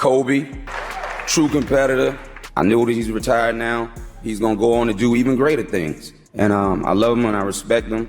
Kobe, true competitor. I know that he's retired now. He's gonna go on to do even greater things. And I love him and I respect him,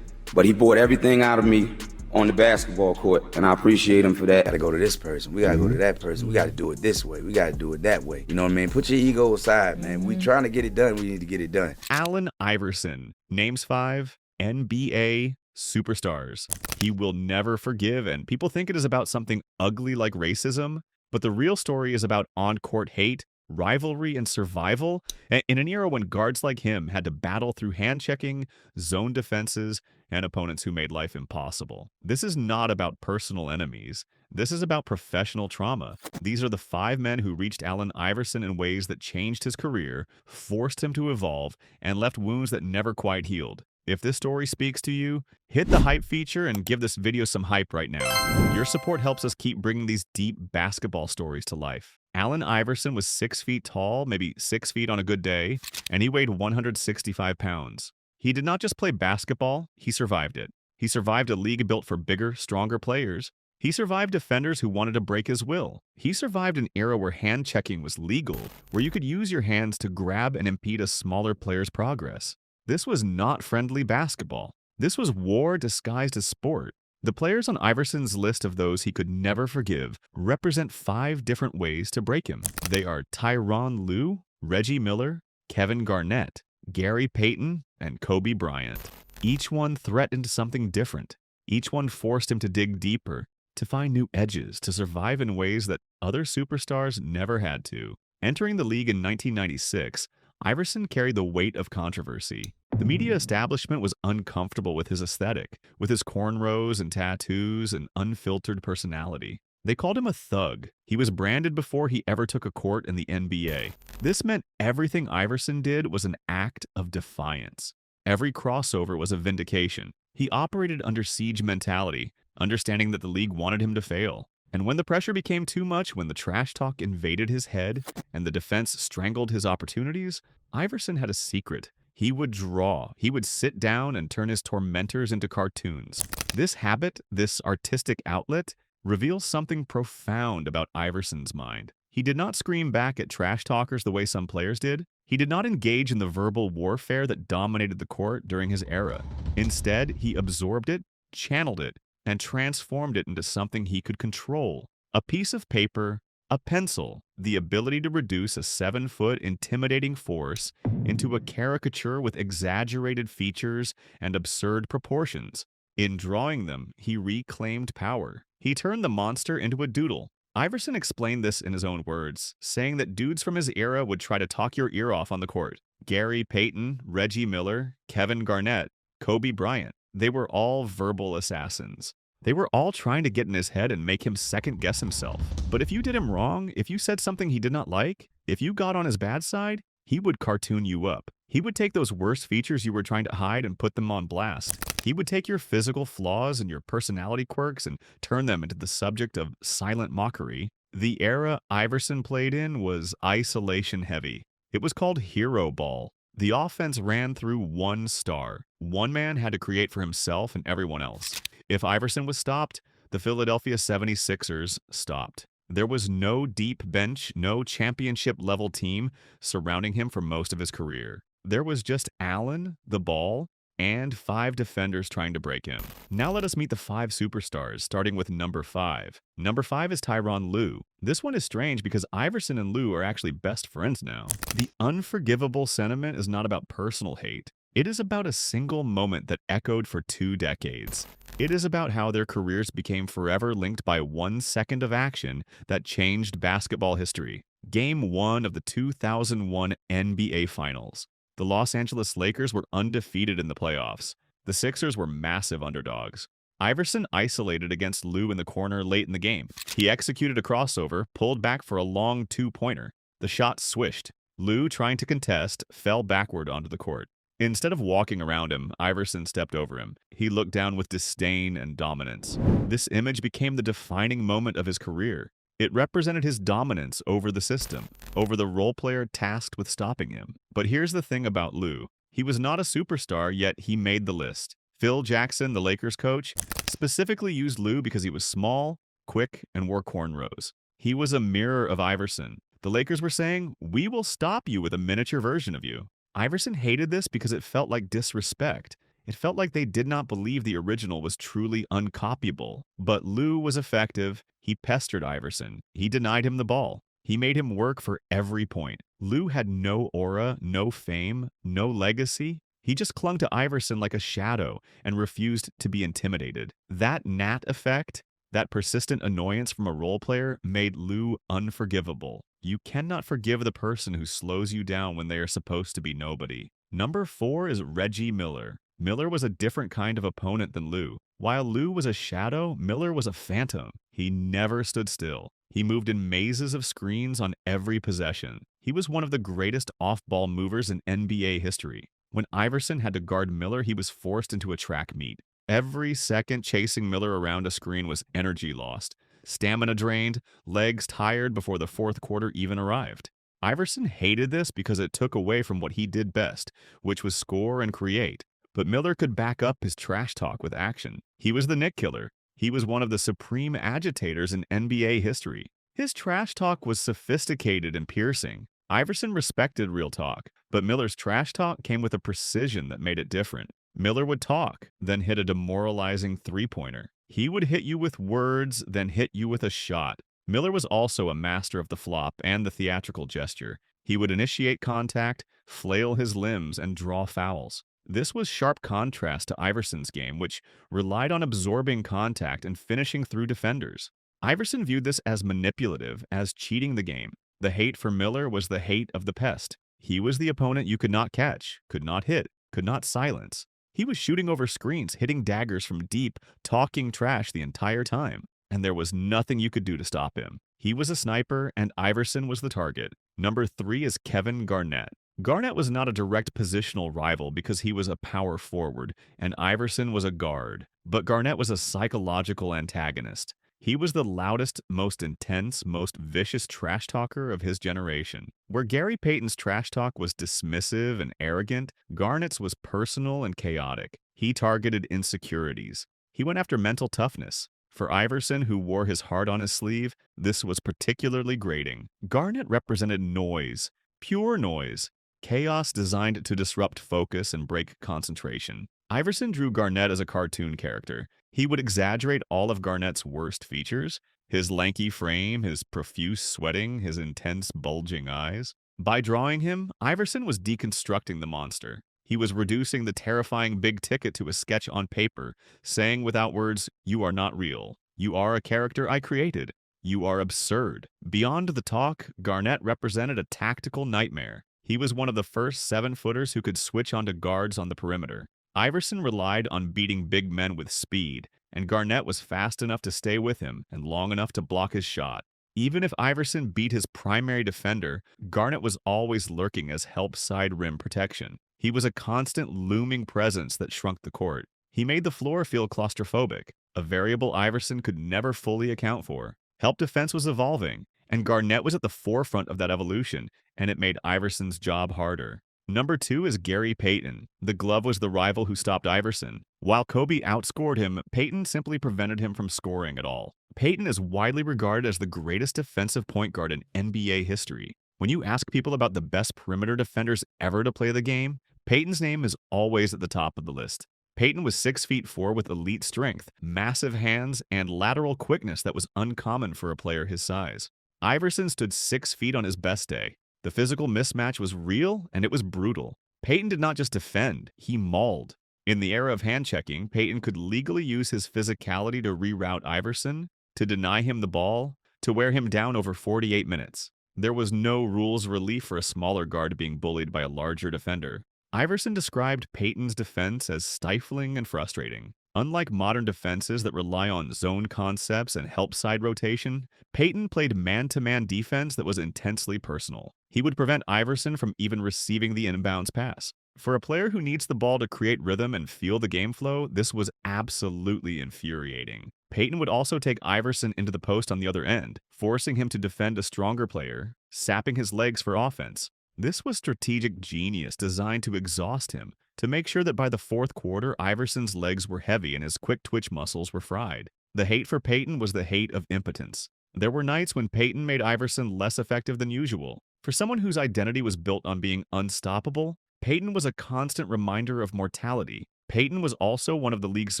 but he brought everything out of me on the basketball court, and I appreciate him for that. Gotta go to this person, we gotta go to that person, we gotta do it this way, we gotta do it that way. You know what I mean? Put your ego aside, man. We trying to get it done, we need to get it done. Allen Iverson, names 5, NBA superstars. He will never forgive, and people think it is about something ugly like racism, but the real story is about on-court hate, rivalry, and survival in an era when guards like him had to battle through hand-checking, zone defenses, and opponents who made life impossible. This is not about personal enemies. This is about professional trauma. These are the 5 men who reached Allen Iverson in ways that changed his career, forced him to evolve, and left wounds that never quite healed. If this story speaks to you, hit the hype feature and give this video some hype right now. Your support helps us keep bringing these deep basketball stories to life. Allen Iverson was 6 feet tall, maybe 6 feet on a good day, and he weighed 165 pounds. He did not just play basketball, he survived it. He survived a league built for bigger, stronger players. He survived defenders who wanted to break his will. He survived an era where hand-checking was legal, where you could use your hands to grab and impede a smaller player's progress. This was not friendly basketball. This was war disguised as sport. The players on Iverson's list of those he could never forgive represent 5 different ways to break him. They are Tyronn Lue, Reggie Miller, Kevin Garnett, Gary Payton, and Kobe Bryant. Each one threatened something different. Each one forced him to dig deeper, to find new edges, to survive in ways that other superstars never had to. Entering the league in 1996, Iverson carried the weight of controversy. The media establishment was uncomfortable with his aesthetic, with his cornrows and tattoos and unfiltered personality. They called him a thug. He was branded before he ever took a court in the NBA. This meant everything Iverson did was an act of defiance. Every crossover was a vindication. He operated under siege mentality, understanding that the league wanted him to fail. And when the pressure became too much, when the trash talk invaded his head and the defense strangled his opportunities, Iverson had a secret. He would draw. He would sit down and turn his tormentors into cartoons. This habit, this artistic outlet, reveals something profound about Iverson's mind. He did not scream back at trash talkers the way some players did. He did not engage in the verbal warfare that dominated the court during his era. Instead, he absorbed it, channeled it, and transformed it into something he could control. A piece of paper, a pencil, the ability to reduce a 7-foot intimidating force into a caricature with exaggerated features and absurd proportions. In drawing them, he reclaimed power. He turned the monster into a doodle. Iverson explained this in his own words, saying that dudes from his era would try to talk your ear off on the court. Gary Payton, Reggie Miller, Kevin Garnett, Kobe Bryant. They were all verbal assassins. They were all trying to get in his head and make him second-guess himself. But if you did him wrong, if you said something he did not like, if you got on his bad side, he would cartoon you up. He would take those worst features you were trying to hide and put them on blast. He would take your physical flaws and your personality quirks and turn them into the subject of silent mockery. The era Iverson played in was isolation heavy. It was called hero ball. The offense ran through one star. One man had to create for himself and everyone else. If Iverson was stopped, the Philadelphia 76ers stopped. There was no deep bench, no championship-level team surrounding him for most of his career. There was just Allen, the ball, and 5 defenders trying to break him. Now let us meet the 5 superstars, starting with number 5. Number 5 is Tyronn Lue. This one is strange because Iverson and Lue are actually best friends now. The unforgivable sentiment is not about personal hate. It is about a single moment that echoed for 2 decades. It is about how their careers became forever linked by 1 second of action that changed basketball history. Game 1 of the 2001 NBA Finals. The Los Angeles Lakers were undefeated in the playoffs. The Sixers were massive underdogs. Iverson isolated against Lue in the corner late in the game. He executed a crossover, pulled back for a long 2-pointer. The shot swished. Lue, trying to contest, fell backward onto the court. Instead of walking around him, Iverson stepped over him. He looked down with disdain and dominance. This image became the defining moment of his career. It represented his dominance over the system, over the role player tasked with stopping him. But here's the thing about Lue. He was not a superstar, yet he made the list. Phil Jackson, the Lakers coach, specifically used Lue because he was small, quick, and wore cornrows. He was a mirror of Iverson. The Lakers were saying, "We will stop you with a miniature version of you." Iverson hated this because it felt like disrespect. It felt like they did not believe the original was truly uncopyable. But Lue was effective. He pestered Iverson. He denied him the ball. He made him work for every point. Lue had no aura, no fame, no legacy. He just clung to Iverson like a shadow and refused to be intimidated. That gnat effect, that persistent annoyance from a role player, made Lue unforgivable. You cannot forgive the person who slows you down when they are supposed to be nobody. Number 4 is Reggie Miller. Miller was a different kind of opponent than Lue. While Lue was a shadow, Miller was a phantom. He never stood still. He moved in mazes of screens on every possession. He was one of the greatest off-ball movers in NBA history. When Iverson had to guard Miller, he was forced into a track meet. Every second chasing Miller around a screen was energy lost, stamina drained, legs tired before the fourth quarter even arrived. Iverson hated this because it took away from what he did best, which was score and create. But Miller could back up his trash talk with action. He was the Nick killer. He was one of the supreme agitators in NBA history. His trash talk was sophisticated and piercing. Iverson respected real talk, but Miller's trash talk came with a precision that made it different. Miller would talk, then hit a demoralizing three-pointer. He would hit you with words, then hit you with a shot. Miller was also a master of the flop and the theatrical gesture. He would initiate contact, flail his limbs, and draw fouls. This was sharp contrast to Iverson's game, which relied on absorbing contact and finishing through defenders. Iverson viewed this as manipulative, as cheating the game. The hate for Miller was the hate of the pest. He was the opponent you could not catch, could not hit, could not silence. He was shooting over screens, hitting daggers from deep, talking trash the entire time, and there was nothing you could do to stop him. He was a sniper, and Iverson was the target. Number 3 is Kevin Garnett. Garnett was not a direct positional rival because he was a power forward, and Iverson was a guard, but Garnett was a psychological antagonist. He was the loudest, most intense, most vicious trash talker of his generation. Where Gary Payton's trash talk was dismissive and arrogant, Garnett's was personal and chaotic. He targeted insecurities. He went after mental toughness. For Iverson, who wore his heart on his sleeve, this was particularly grating. Garnett represented noise, pure noise, chaos designed to disrupt focus and break concentration. Iverson drew Garnett as a cartoon character. He would exaggerate all of Garnett's worst features, his lanky frame, his profuse sweating, his intense bulging eyes. By drawing him, Iverson was deconstructing the monster. He was reducing the terrifying big ticket to a sketch on paper, saying without words, "You are not real. You are a character I created. You are absurd." Beyond the talk, Garnett represented a tactical nightmare. He was one of the first 7-footers who could switch onto guards on the perimeter. Iverson relied on beating big men with speed, and Garnett was fast enough to stay with him and long enough to block his shot. Even if Iverson beat his primary defender, Garnett was always lurking as help side rim protection. He was a constant looming presence that shrunk the court. He made the floor feel claustrophobic, a variable Iverson could never fully account for. Help defense was evolving, and Garnett was at the forefront of that evolution, and it made Iverson's job harder. Number 2 is Gary Payton. The glove was the rival who stopped Iverson. While Kobe outscored him, Payton simply prevented him from scoring at all. Payton is widely regarded as the greatest defensive point guard in NBA history. When you ask people about the best perimeter defenders ever to play the game, Payton's name is always at the top of the list. Payton was 6'4" with elite strength, massive hands, and lateral quickness that was uncommon for a player his size. Iverson stood 6 feet on his best day. The physical mismatch was real, and it was brutal. Payton did not just defend, he mauled. In the era of hand-checking, Payton could legally use his physicality to reroute Iverson, to deny him the ball, to wear him down over 48 minutes. There was no rules relief for a smaller guard being bullied by a larger defender. Iverson described Payton's defense as stifling and frustrating. Unlike modern defenses that rely on zone concepts and help side rotation, Payton played man-to-man defense that was intensely personal. He would prevent Iverson from even receiving the inbounds pass. For a player who needs the ball to create rhythm and feel the game flow, this was absolutely infuriating. Payton would also take Iverson into the post on the other end, forcing him to defend a stronger player, sapping his legs for offense. This was strategic genius designed to exhaust him, to make sure that by the fourth quarter, Iverson's legs were heavy and his quick twitch muscles were fried. The hate for Payton was the hate of impotence. There were nights when Payton made Iverson less effective than usual. For someone whose identity was built on being unstoppable, Payton was a constant reminder of mortality. Payton was also one of the league's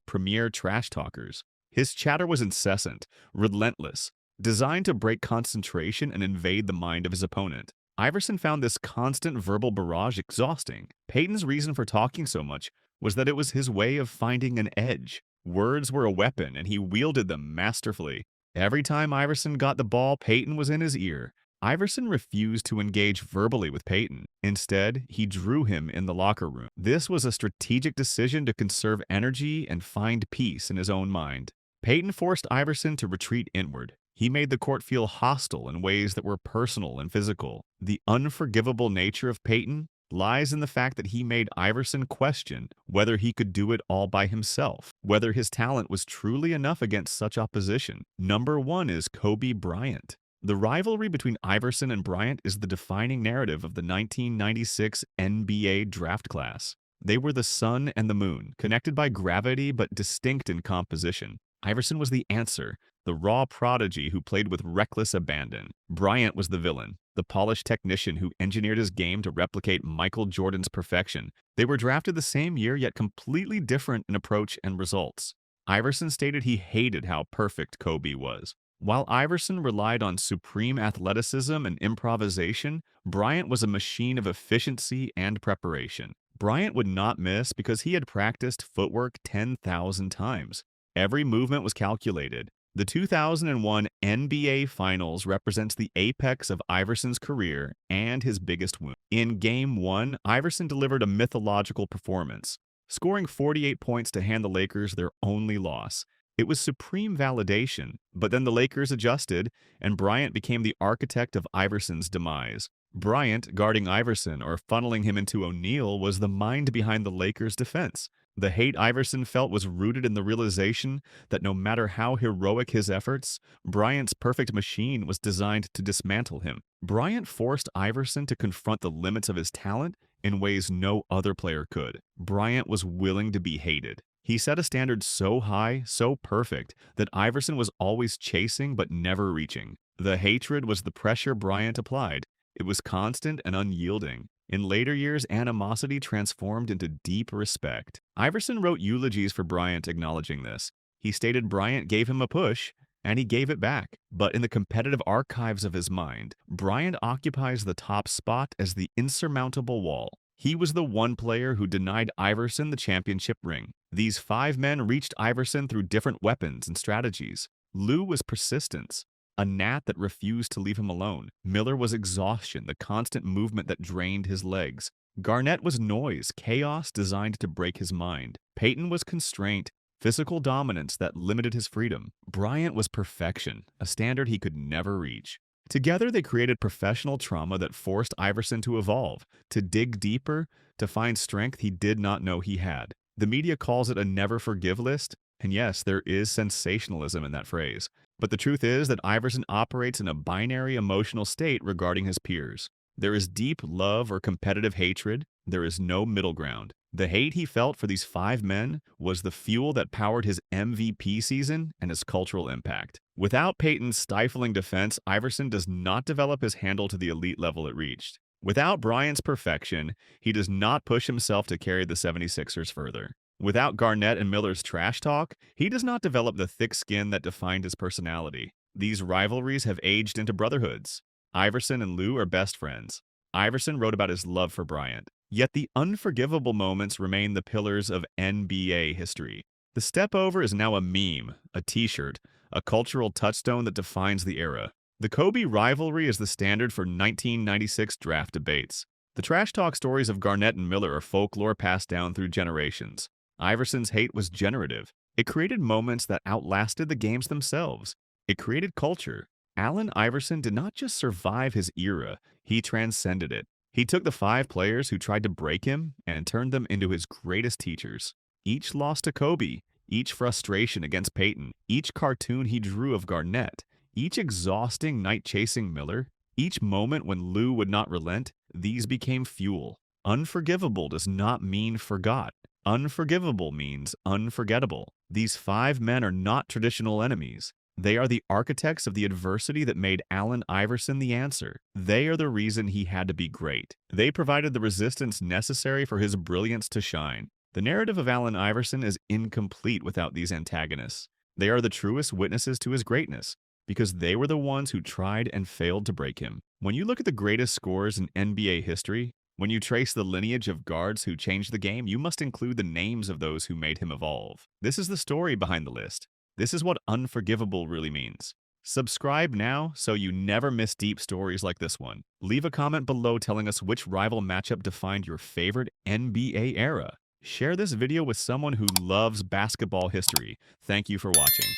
premier trash talkers. His chatter was incessant, relentless, designed to break concentration and invade the mind of his opponent. Iverson found this constant verbal barrage exhausting. Payton's reason for talking so much was that it was his way of finding an edge. Words were a weapon, and he wielded them masterfully. Every time Iverson got the ball, Payton was in his ear. Iverson refused to engage verbally with Payton. Instead, he drew him in the locker room. This was a strategic decision to conserve energy and find peace in his own mind. Payton forced Iverson to retreat inward. He made the court feel hostile in ways that were personal and physical. The unforgivable nature of Payton lies in the fact that he made Iverson question whether he could do it all by himself, whether his talent was truly enough against such opposition. Number 1 is Kobe Bryant. The rivalry between Iverson and Bryant is the defining narrative of the 1996 NBA draft class. They were the sun and the moon, connected by gravity but distinct in composition. Iverson was the answer, the raw prodigy who played with reckless abandon. Bryant was the villain, the polished technician who engineered his game to replicate Michael Jordan's perfection. They were drafted the same year, yet completely different in approach and results. Iverson stated he hated how perfect Kobe was. While Iverson relied on supreme athleticism and improvisation, Bryant was a machine of efficiency and preparation. Bryant would not miss because he had practiced footwork 10,000 times. Every movement was calculated. The 2001 NBA Finals represents the apex of Iverson's career and his biggest wound. In Game 1, Iverson delivered a mythological performance, scoring 48 points to hand the Lakers their only loss. It was supreme validation, but then the Lakers adjusted, and Bryant became the architect of Iverson's demise. Bryant, guarding Iverson or funneling him into O'Neal, was the mind behind the Lakers' defense. The hate Iverson felt was rooted in the realization that no matter how heroic his efforts, Bryant's perfect machine was designed to dismantle him. Bryant forced Iverson to confront the limits of his talent in ways no other player could. Bryant was willing to be hated. He set a standard so high, so perfect, that Iverson was always chasing but never reaching. The hatred was the pressure Bryant applied. It was constant and unyielding. In later years, animosity transformed into deep respect. Iverson wrote eulogies for Bryant acknowledging this. He stated Bryant gave him a push, and he gave it back. But in the competitive archives of his mind, Bryant occupies the top spot as the insurmountable wall. He was the one player who denied Iverson the championship ring. These 5 men reached Iverson through different weapons and strategies. Lue was persistence, a gnat that refused to leave him alone. Miller was exhaustion, the constant movement that drained his legs. Garnett was noise, chaos designed to break his mind. Payton was constraint, physical dominance that limited his freedom. Bryant was perfection, a standard he could never reach. Together, they created professional trauma that forced Iverson to evolve, to dig deeper, to find strength he did not know he had. The media calls it a never forgive list, and yes, there is sensationalism in that phrase. But the truth is that Iverson operates in a binary emotional state regarding his peers. There is deep love or competitive hatred. There is no middle ground. The hate he felt for these 5 men was the fuel that powered his MVP season and his cultural impact. Without Payton's stifling defense, Iverson does not develop his handle to the elite level it reached. Without Bryant's perfection, he does not push himself to carry the 76ers further. Without Garnett and Miller's trash talk, he does not develop the thick skin that defined his personality. These rivalries have aged into brotherhoods. Iverson and Lue are best friends. Iverson wrote about his love for Bryant. Yet the unforgivable moments remain the pillars of NBA history. The stepover is now a meme, a t-shirt, a cultural touchstone that defines the era. The Kobe rivalry is the standard for 1996 draft debates. The trash talk stories of Garnett and Miller are folklore passed down through generations. Iverson's hate was generative. It created moments that outlasted the games themselves. It created culture. Allen Iverson did not just survive his era, he transcended it. He took the 5 players who tried to break him and turned them into his greatest teachers. Each loss to Kobe, each frustration against Payton, each cartoon he drew of Garnett, each exhausting night chasing Miller, each moment when Lue would not relent, these became fuel. Unforgivable does not mean forgot. Unforgivable means unforgettable. These 5 men are not traditional enemies. They are the architects of the adversity that made Allen Iverson the answer. They are the reason he had to be great. They provided the resistance necessary for his brilliance to shine. The narrative of Allen Iverson is incomplete without these antagonists. They are the truest witnesses to his greatness, because they were the ones who tried and failed to break him. When you look at the greatest scorers in NBA history, when you trace the lineage of guards who changed the game, you must include the names of those who made him evolve. This is the story behind the list. This is what unforgivable really means. Subscribe now so you never miss deep stories like this one. Leave a comment below telling us which rival matchup defined your favorite NBA era. Share this video with someone who loves basketball history. Thank you for watching.